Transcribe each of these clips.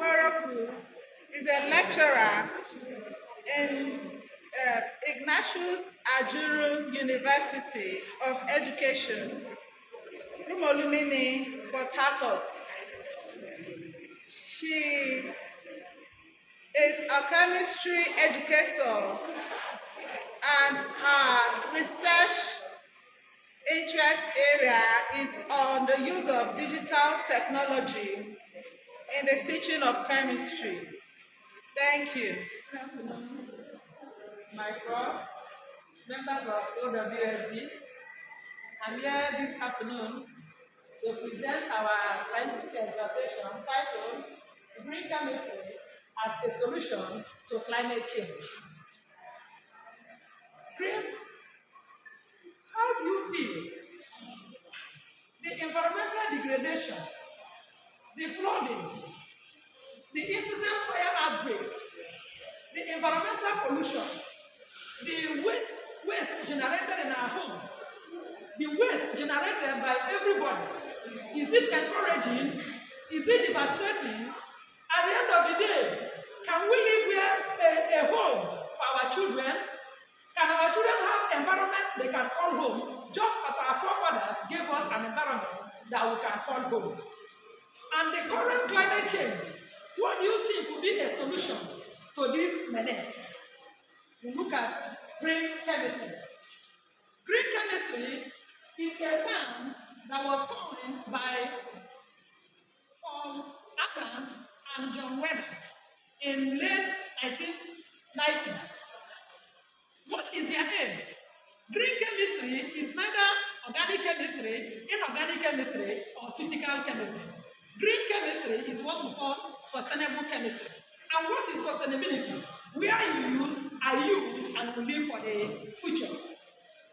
Harcourt is a lecturer in Ignatius Ajuru University of Education, Rumolumini, Port Harcourt. She is a chemistry educator and her research interest area is on the use of digital technology in the teaching of chemistry. Thank you. Good afternoon, my prof, members of Owsd. I'm here this afternoon to present our scientific exhortation titled Green Chemistry as a Solution to Climate Change. Green, how do you feel? The environmental degradation, the flooding, the incessant fire outbreak, the environmental pollution, the waste generated in our homes, the waste generated by everybody. Is it encouraging? Is it devastating? At the end of the day, can we live here a home for our children? Can our children have environment they can call home, just as our forefathers gave us an environment that we can call home? And the current climate change, what do you think would be a solution to this menace? We look at green chemistry. Green chemistry is a term that was coined by Paul Atkins and John Weber in late 1990s. What is their aim? Green chemistry is neither organic chemistry, inorganic chemistry, or physical chemistry. Green chemistry is what we call sustainable chemistry. And what is sustainability? Where you use, I use, and will live for the future.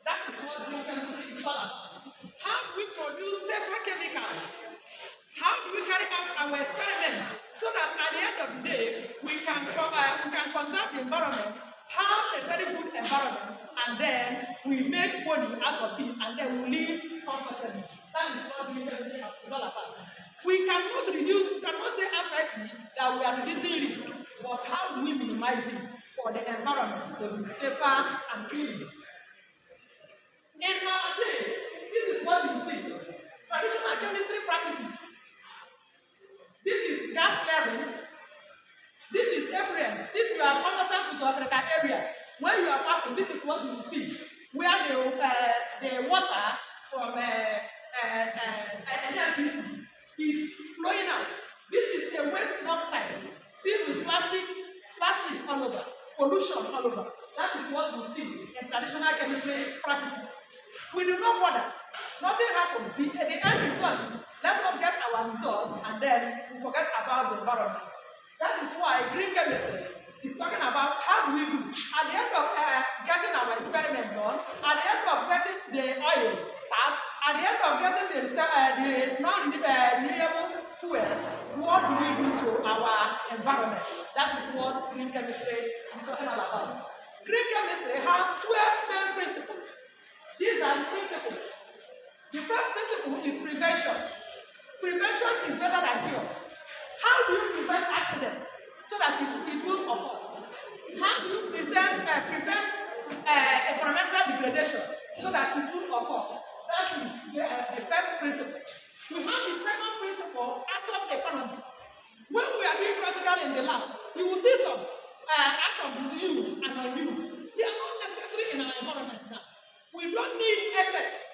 That is what green chemistry is all about. How do we produce safer chemicals? How do we carry out our experiments so that at the end of the day we can conserve the environment, have a very good environment, and then we make money out of it, and then we live comfortably. That is what green chemistry is all about. We cannot say outrightly that we are reducing risk, but how do we minimize it for the environment to be safer and clean? In our days, this is what you see. Traditional chemistry practices. This is gas flaring. This is effluent. If you are conversant with the Africa area, when you are passing, this is what you will see. Where the water from NLPC is flowing out. This is a waste oxide filled with plastic all over, pollution all over. That is what we see in traditional chemistry practices. We do not bother. Nothing happens. The end result is let us get our result and then we forget about the environment. That is why green chemistry is talking about how do we do. At the end of getting our experiment done, at the end of getting the oil tapped, at the end of getting the non-renewable fuel, what do we do to our environment? That is what green chemistry is talking about. Green chemistry has 12 main principles. These are the principles. The first principle is prevention. Prevention is better than cure. How do you prevent accidents so that it won't occur? How do you prevent environmental degradation so that it won't occur? That is the first principle. We have the second principle, atom economy. When we are doing practical in the lab, you will see some atoms used and unused. They are not necessary in our environment now. We don't need excess.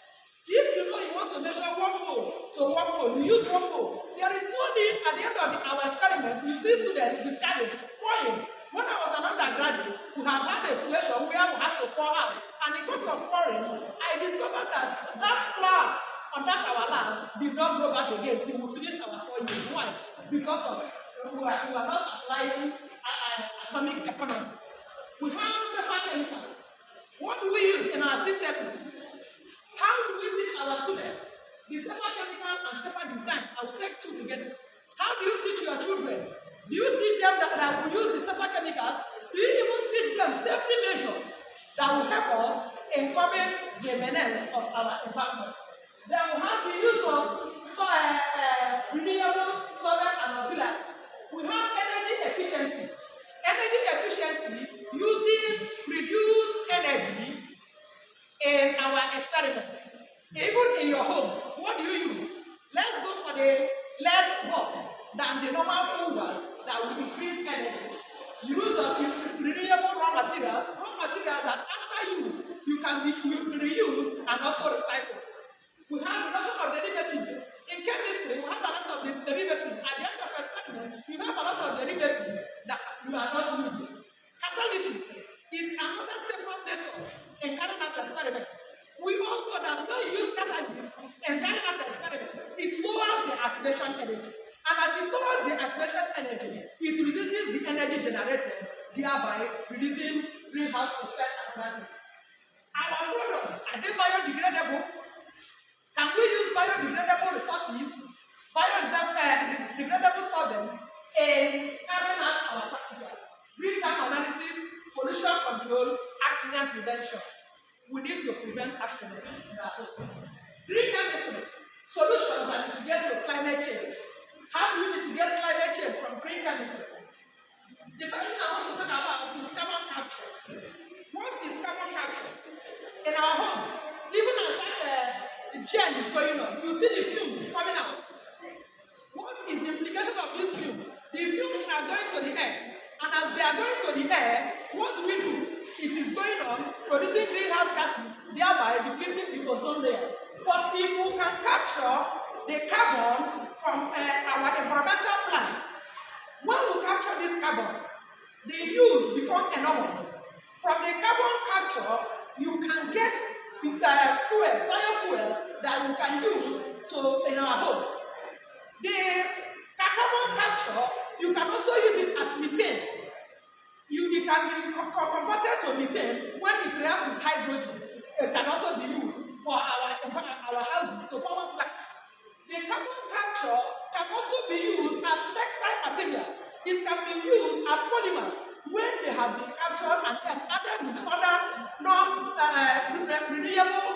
If you know you want to measure 1 mole to 1 mole, you use 1 mole. There is no need at the end of our experiment. You see students discarding, pouring. When I was an undergraduate, we have had a situation where we had to pour out. And because of pouring, I discovered that flour on that our lab did not go back again till we finished our 4 years. Why? Because of we are not applying atomic economy. We have safer chemicals. What do we use in our synthesis? How do we teach our students the safer chemical and safer design? I will take two together. How do you teach your children? Do you teach them that we use the safer chemicals? Do you even teach them safety measures that will help us in curbing the menace of our environment? Then we have the use of renewable solvent and auxiliary. We have than the normal food that will increase energy. Use of renewable raw materials that after use, you can reuse and also recycle. We have reduction of derivatives. In chemistry, we have a lot of derivatives. At the end of a segment, you have a lot of derivatives that you are not using. Catalysis is another simple method in carrying out experiment. We all know that when you use catalysis in carrying out experiment, it lowers the activation energy. And as it lowers the activation energy, it reduces the energy generated, thereby reducing greenhouse effect and other things. Our products, are they biodegradable? Can we use biodegradable resources, biodegradable solvents in carrying out our practical? Real-time analysis, pollution control, accident prevention. We need to prevent accidents in our home. Green chemistry, solutions that mitigate to climate change. How do we mitigate climate change from green chemistry? The first thing I want to talk about is carbon capture. What is carbon capture? In our homes, even as the gen is going on, you see the fumes coming out. What is the implication of these fumes? The fumes are going to the air, and as they are going to the air, what do? It is going on producing greenhouse gases, thereby depleting the ozone layer. But if we can capture the carbon from our environmental plants, when we capture this carbon, the use becomes enormous. From the carbon capture, you can get biofuels that you can use in our homes. The carbon capture, you can also use it as methane. It can be converted to methane when it reacts with hydrogen. It can also be used for our houses to power plants. The carbon capture can also be used as textile material. It can be used as polymers when they have been captured and added with other non-renewable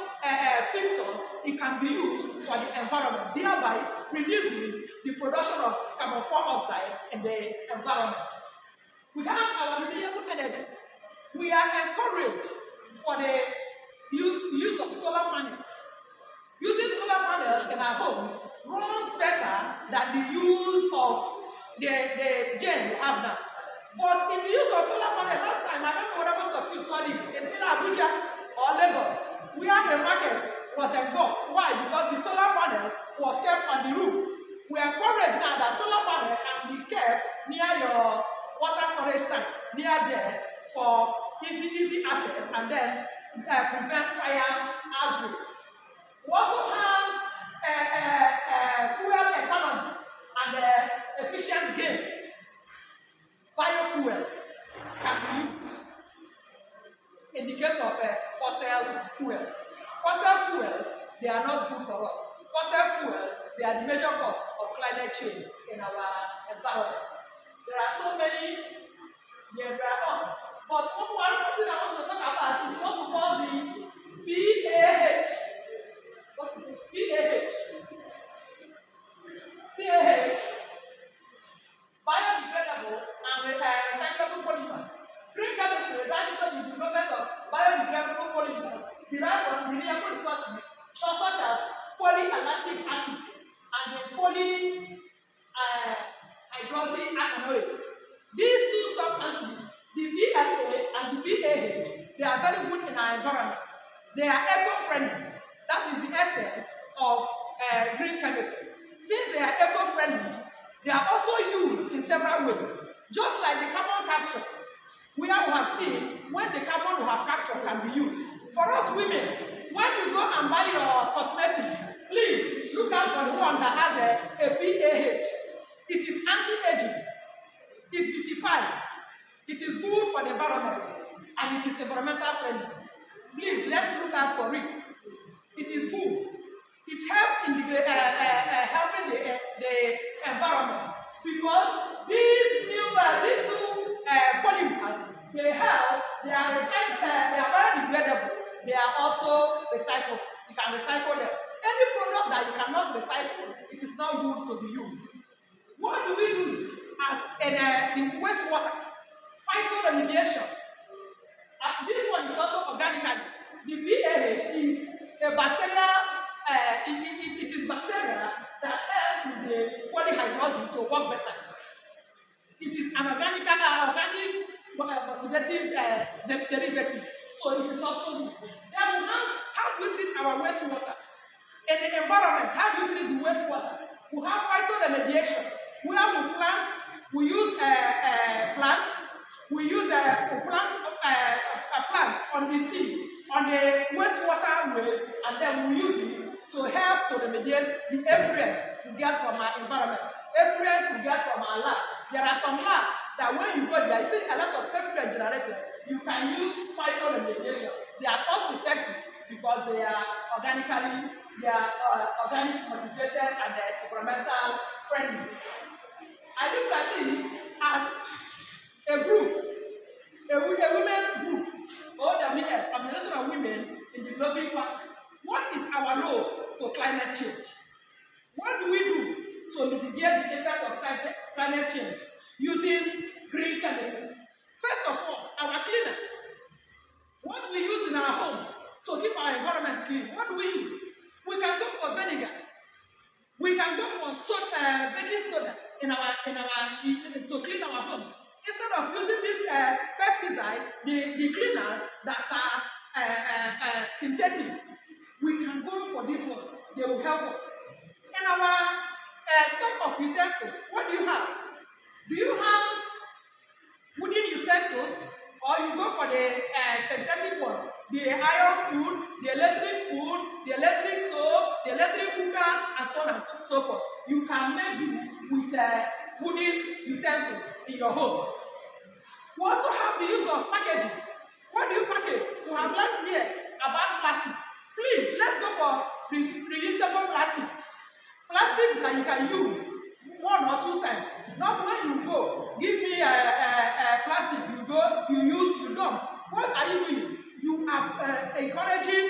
feedstock. It can be used for the environment, thereby reducing the production of carbon dioxide in the environment. We have our renewable energy. We are encouraged for the use of solar panels. Using solar panels in our homes runs better than the use of the gen we have now. But in the use of solar panels, last time, I don't know whether most of you saw it in Abuja or Lagos, where the market was engulfed. Why? Because the solar panel was kept on the roof. We encourage now that solar panel can be kept near your water storage tank, near there, for easy access and then prevent fire outbreak. We also have fuel economy and efficient gains. Biofuels can be used in the case of fossil fuels. Fossil fuels, they are not good for us. Fossil fuels, they are the major cause of climate change in our environment. There are so many, but one thing I want to talk about is what we call the PAH. What's it? PAH. PAH. Biodegradable and recyclable polymers. Green chemistry refers to the development of biodegradable polymers derived from renewable resources such as polylactic acid and the polyhydroxyalkanoates. These two substances, the BLA and the BAH, they are very good in our environment. They are eco-friendly. That is the essence of green chemistry. Since they are eco-friendly, they are also used in several ways. Just like the carbon capture, we have seen when the carbon we have captured can be used. For us women, when you go and buy your cosmetics, please look out for the one that has a PAH. It is anti-aging. It beautifies. It is good for the environment, and it is environmental friendly. Please, let's look out for it. It is good. It helps in helping the environment, because these two polymers, they are biodegradable. They are also recyclable. You can recycle them. Any product that you cannot recycle, it is not good to be used. What do we do as in wastewater? Phytoremediation. This one is also organic. The PAH is a bacterial it is bacteria that helps with the body hydrolysis to work better. It is an organic motivative derivative, so it is also good. Then we have how do we treat our wastewater? In the environment, how do we treat the wastewater? We have phytoremediation, where we use plants, we use plants on the sea, on the wastewater way, and then we use it to help to remediate the effluent we get from our environment, effluent we get from our lab. There are some labs that when you go there, you see a lot of effluent generated. You can use phytoremediation. They are cost effective because they are organic motivated and environmental friendly. I look at it as a group, a women group, OWS, Organization of Women in Developing World. What is our role to climate change? What do we do to mitigate the effects of climate change using green chemistry? First of all, our cleaners. What we use in our homes to keep our environment clean. What do we use? We can go for vinegar. We can go for baking soda to clean our homes. Instead of using this pesticide, the cleaners that are synthetic, we can go for these ones. They will help us. In our stock of utensils, what do you have? Do you have wooden utensils, or you go for the synthetic ones? The iron spoon, the electric stove, the electric cooker, and so on and so forth. You can make it with wooden utensils in your homes. We also have the use of packaging. What do you package? We have learned here about plastics. Please, let's go for reusable plastics. Plastics that you can use 1 or 2 times. Not when you go, give me a plastic, you go, you use, you dump. What are you doing? You are encouraging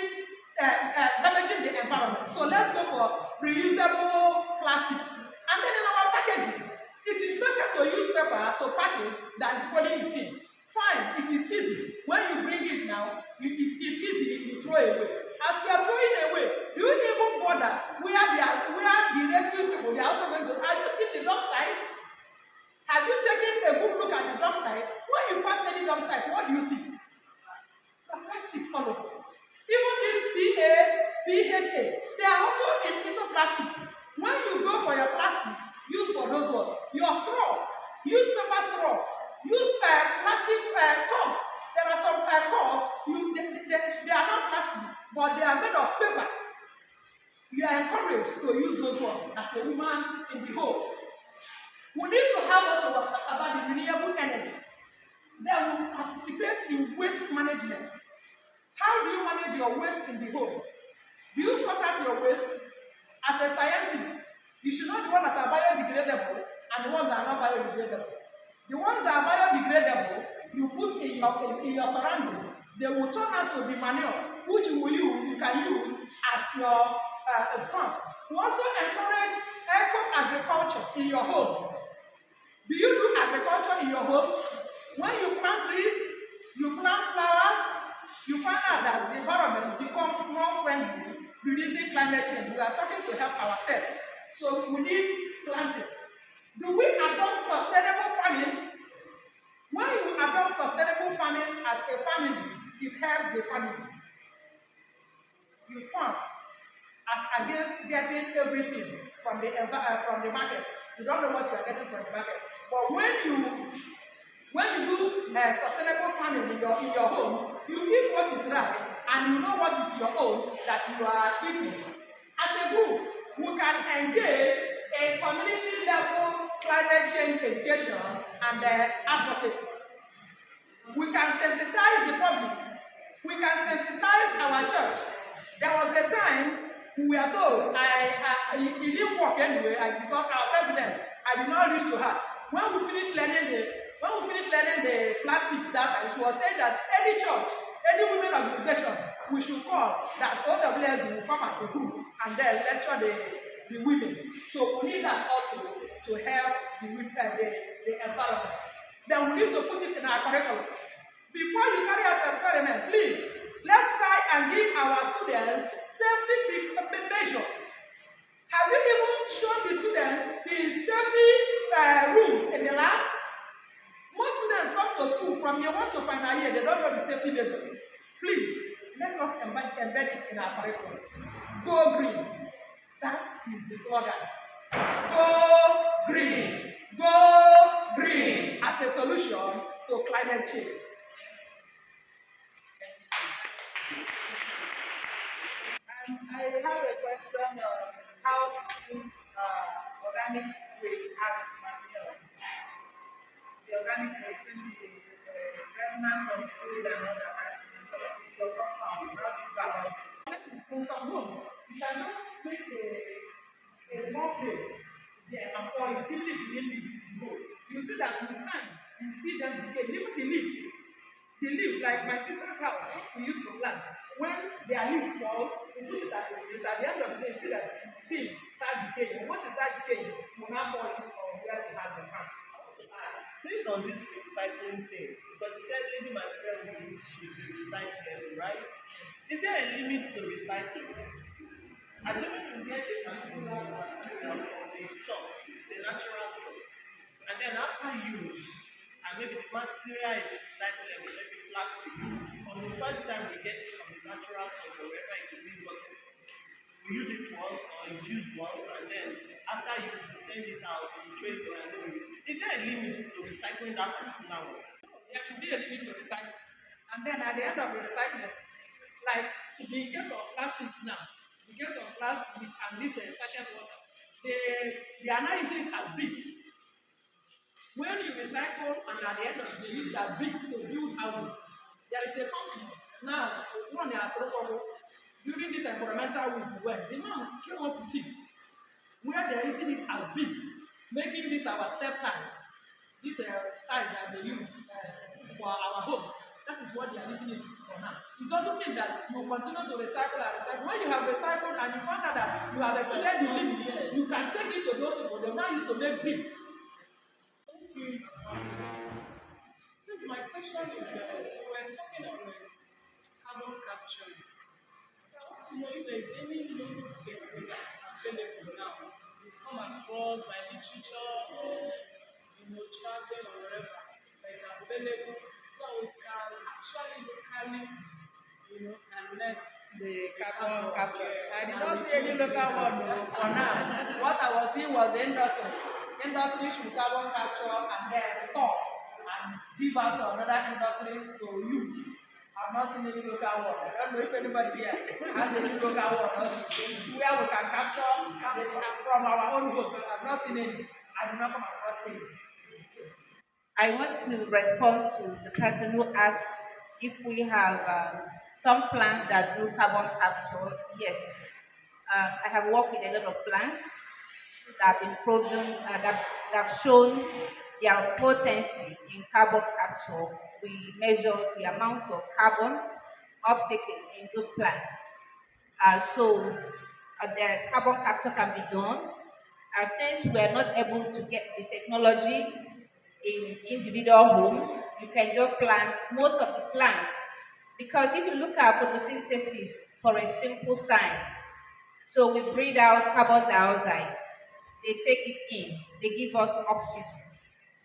damaging the environment. So let's go for reusable plastics. And then in our packaging, it is better to use paper to package than polyethylene. Fine, it is easy. When you bring it now, it is easy, you throw it away. As we are throwing away, do you even bother where the rescue people they are also going to? Have you seen the dump site? Have you taken a good look at the dump site? When you pass any dump site, what do you see? The plastics all over. Even this PHA, they are also into plastics. When you go for your plastics, use for those ones. Your straw, use paper straw, use plastic cups. There are some cups, they are not plastic, but they are made of paper. You are encouraged to use those ones as a woman in the home. We need to have also about the renewable energy. Then we participate in waste management. How do you manage your waste in the home? Do you sort out your waste? As a scientist, you should know the ones that are biodegradable and the ones that are not biodegradable. The ones that are biodegradable, you put in your surroundings. They will turn out to be manure, which you can use as your farm. We also encourage eco-agriculture in your homes. Do you do agriculture in your homes? When you plant trees, you plant flowers, you find out that the environment becomes more friendly, reducing climate change. We are talking to help ourselves. So we need planting. Do we adopt sustainable farming? When you adopt sustainable farming as a family, it helps the family. You farm as against getting everything from the market. You don't know what you are getting from the market. But when you do sustainable farming in your home, you eat what is right and you know what is your own that you are eating. As a group, we can engage in community level climate change education and advocacy. We can sensitize the public. We can sensitize our church. There was a time we were told, it didn't work anyway, because our president, I did not reach to her. When we finished learning the plastic data, she was saying that any church, any women organization, we should call that OWS will come as a group and then lecture the women. So we need that also to help the environment. Then we need to put it in our curriculum. Before you carry out experiment, please, let's try and give our students safety measures. Have you even shown the students the safety rules in the lab? Most students come to school from year 1 to final year, they don't know the safety measures. Please, let us embed it in our curriculum. Go green. That is the slogan. Go green. Go green as a solution to climate change. I have a question on how to use organic waste as manure. The organic waste in the remnant of food and all that as manure in your compound. How do you go about it? In some homes, you can just make a small place there and pour it, even if you didn't leave it go. You see that with time, you see them decay, even the leaves. The leaves, like my sister's house, we used to plant. When their leaves fall, we put it at the place. At the end of the day, you see that the thing starts decaying. And once it starts decaying, you now pour it on where she has the farm. Based on this recycling thing, because you said any material we use should be recyclable, right? Is there a limit to recycling? Assuming you get a particular material from the source, the natural source, and then after use, and maybe the material is recyclable, maybe plastic, from the first time we get it from the natural source or wherever it is being gotten, we use it once or it's used once, and then after use we send it out, we trade it, and then is there a limit to recycling that particular one? There should be a limit to recycle. And then at the end of the recycling, like in case of plastics now, in case of plastics and this sachet water, they are not using it as bricks. When you recycle and at the end of the day use that bricks to build houses, there is a company now, one at during this environmental week, where the man came up with it, where they are using it as bricks, making this our step tiles. These tiles that they use for our homes. That is what they are using it for now. It doesn't mean that you continue to recycle and recycle. When you have recycled and you find out that you have exceeded the limit, you can take it to those people. They now use to make bricks. My question is, we're talking about carbon capture. I want to know if there is any new technique available now. You've come across by literature or traveling or wherever that is available, so we can actually locally, harness The carbon capture. I did not see any local one for now. What I was seeing was the industry. Industry should carbon capture and then store and give out to another industry to use. I've not seen any local one. I don't know if anybody here has any local one where we can capture from our own homes. I've not seen any. I did not come across any. I want to respond to the person who asked if we have some plants that do carbon capture. Yes, I have worked with a lot of plants that have been proven, that have shown their potency in carbon capture. We measure the amount of carbon uptaken in those plants. So the carbon capture can be done. Since we are not able to get the technology in individual homes, you can just plant most of the plants. Because if you look at photosynthesis for a simple science, so we breathe out carbon dioxide, they take it in, they give us oxygen.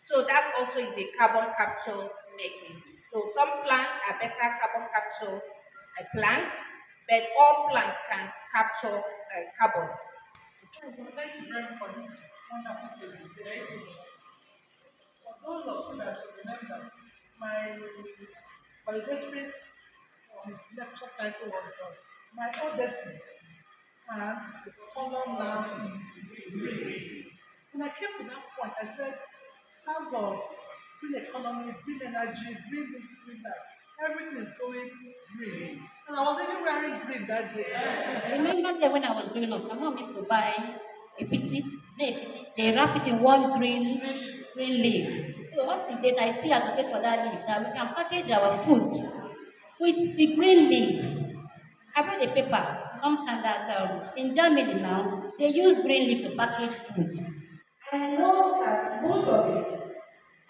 So that also is a carbon capture mechanism. So some plants are better carbon capture plants, but all plants can capture carbon. Thank you very much for this wonderful presentation. For those of you that remember, my validatory lecture title was My Odyssey, and the column now is green. When I came to that point, I said, have a green economy, green energy, green this, green that. Everything is going green. And I was even wearing green that day. Remember that when I was growing up, my mom used to buy a pity, they wrap it in one green leaf. So up to date, I still advocate for that leaf, that we can package our food with the green leaf. I read a paper sometime that in Germany now, they use green leaf to package food. I know that most of the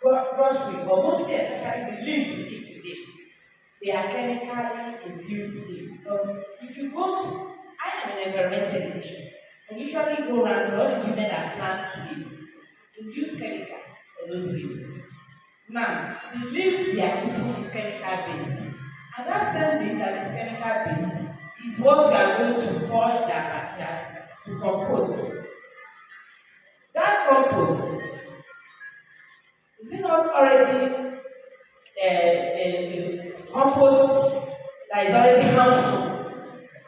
grocery, or mostly especially the leaves we eat today, they are chemically induced leaves. Because if you go to, I'm in environmental education. I usually go around to all these women that plant leaves. We use chemical for those leaves. Now, the leaves we are eating is chemical based. And that same leaf that is chemical based is what we are going to pour in their backyard to compose. That compost, is it not already compost that is already harmful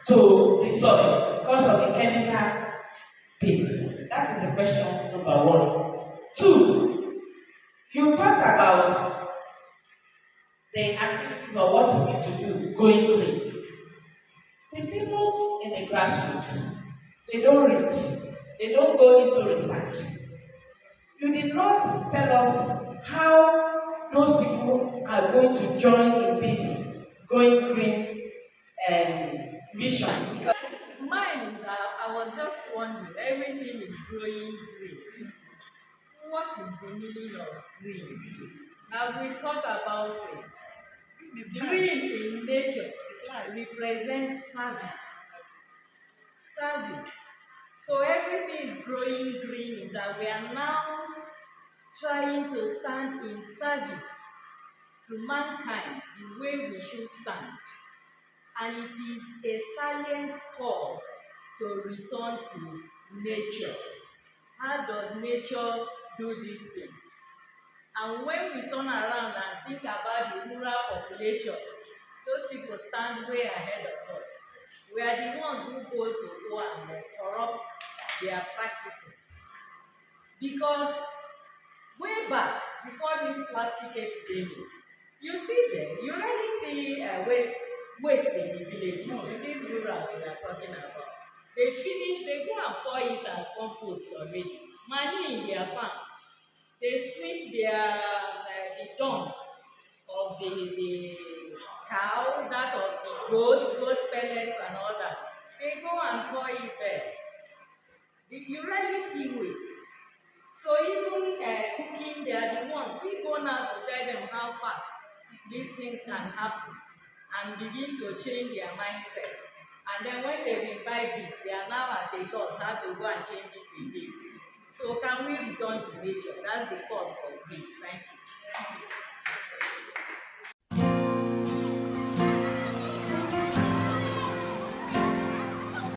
to the soil because of the chemical paste? That is the question number one. Two, you talked about the activities or what we need to do going green. The people in the grassroots, they don't read, they don't go into research. You did not tell us how those people are going to join in this going green mission. Mine is that I was just wondering, everything is growing green. What is the meaning of green? Have we thought about it? Green in nature represents service. Service. So everything is growing green in that we are now trying to stand in service to mankind the way we should stand. And it is a silent call to return to nature. How does nature do these things? And when we turn around and think about the rural population, those people stand way ahead of us. We are the ones who go and corrupt their practices. Because way back, before this plastic epidemic, you see them, you rarely see waste in the villages, in these rural we are talking about. They finish, they go and pour it as compost already. Money in their farms. They sweep the dung of the cow, that of the goat pellets and all that. They go and pour it there. You rarely see waste. So even cooking, they are the ones. We go now to tell them how fast these things can happen and begin to change their mindset. And then when they revive it, they are now at a loss how to go and change it again. So can we return to nature? That's the call for me. Thank you.